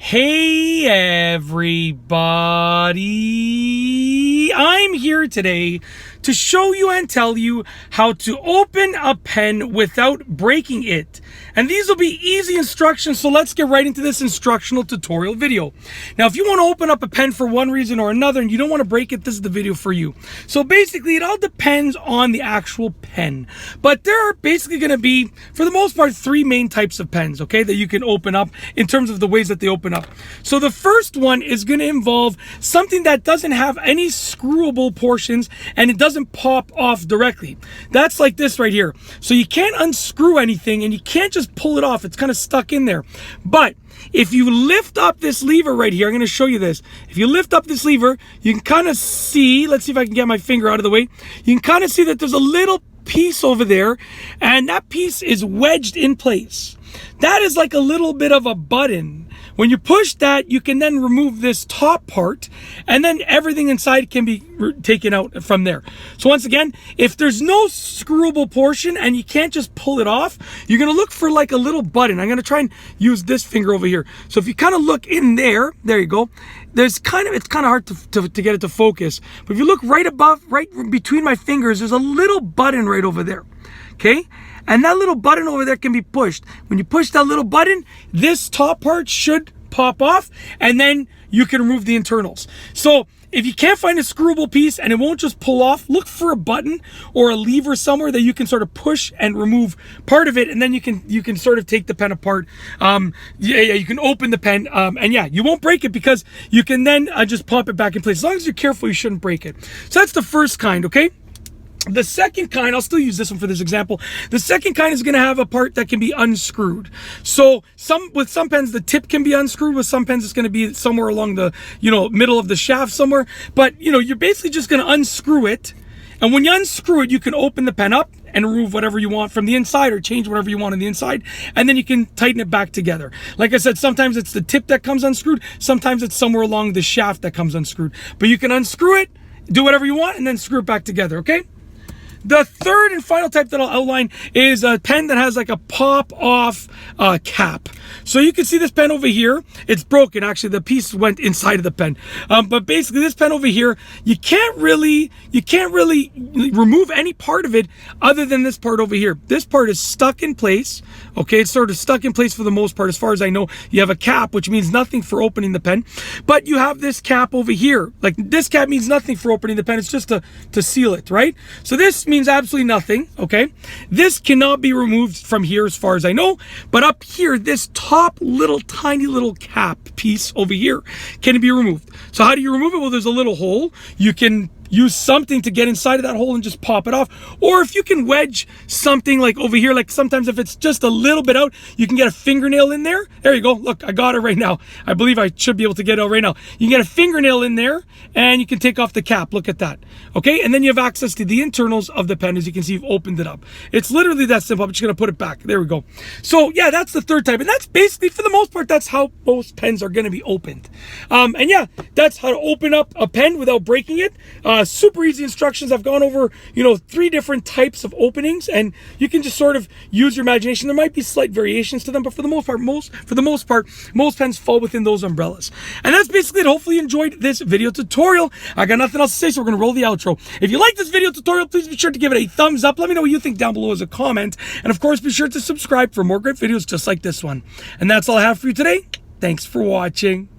Hey everybody, I'm here today to show you and tell you how to open a pen without breaking it. And these will be easy instructions, so let's get right into this instructional tutorial video. Now, if you want to open up a pen for one reason or another and you don't want to break it, this is the video for you. So basically, it all depends on the actual pen. But there are basically going to be, for the most part, three main types of pens, okay, that you can open up in terms of the ways that they open up. So the first one is going to involve something that doesn't have any screwable portions and it doesn't pop off directly. That's like this right here. So you can't unscrew anything and you can't just pull it off. It's kind of stuck in there. But if you lift up this lever right here, I'm going to show you this. If you lift up this lever, you can kind of see, let's see if I can get my finger out of the way. You can kind of see that there's a little piece over there, and that piece is wedged in place. That is like a little bit of a button. When you push that, you can then remove this top part, and then everything inside can be taken out from there. So once again, if there's no screwable portion and you can't just pull it off, you're going to look for like a little button. I'm going to try and use this finger over here. So if you kind of look in there, there you go. It's kind of hard to get it to focus. But if you look right above, right between my fingers, there's a little button right over there. Okay? And that little button over there can be pushed. When you push that little button, this top part should pop off, and then you can remove the internals. So if you can't find a screwable piece and it won't just pull off, look for a button or a lever somewhere that you can sort of push and remove part of it, and then you can sort of take the pen apart. You can open the pen, and yeah, you won't break it because you can then just pop it back in place. As long as you're careful, you shouldn't break it. So that's the first kind, okay? The second kind, I'll still use this one for this example. The second kind is going to have a part that can be unscrewed. So with some pens, the tip can be unscrewed. With some pens, it's going to be somewhere along the, middle of the shaft somewhere. But, you're basically just going to unscrew it. And when you unscrew it, you can open the pen up and remove whatever you want from the inside or change whatever you want on the inside. And then you can tighten it back together. Like I said, sometimes it's the tip that comes unscrewed. Sometimes it's somewhere along the shaft that comes unscrewed. But you can unscrew it, do whatever you want, and then screw it back together, okay? The third and final type that I'll outline is a pen that has like a pop-off cap. So you can see this pen over here. It's broken, actually. The piece went inside of the pen. But basically, this pen over here, you can't really remove any part of it other than this part over here. This part is stuck in place. Okay, it's sort of stuck in place for the most part. As far as I know, you have a cap, which means nothing for opening the pen. But you have this cap over here. Like, this cap means nothing for opening the pen. It's just to seal it, right? So this means absolutely nothing, okay? This cannot be removed from here as far as I know, but up here, this top tiny little cap piece over here can be removed. So how do you remove it? Well, there's a little hole. You can use something to get inside of that hole and just pop it off. Or if you can wedge something like over here, like sometimes if it's just a little bit out, you can get a fingernail in there. There you go. Look, I got it right now. I believe I should be able to get it out right now. You can get a fingernail in there and you can take off the cap. Look at that. Okay, and then you have access to the internals of the pen. As you can see, you've opened it up. It's literally that simple. I'm just going to put it back. There we go. So yeah, that's the third type. And that's basically, for the most part, that's how most pens are going to be opened. And yeah, that's how to open up a pen without breaking it. Super easy instructions. I've gone over, 3 different types of openings, and you can just sort of use your imagination. There might be slight variations to them, but for the most part, most pens fall within those umbrellas. And that's basically it. Hopefully you enjoyed this video tutorial. I got nothing else to say, so we're going to roll the outro. If you like this video tutorial, please be sure to give it a thumbs up. Let me know what you think down below as a comment. And of course, be sure to subscribe for more great videos just like this one. And that's all I have for you today. Thanks for watching.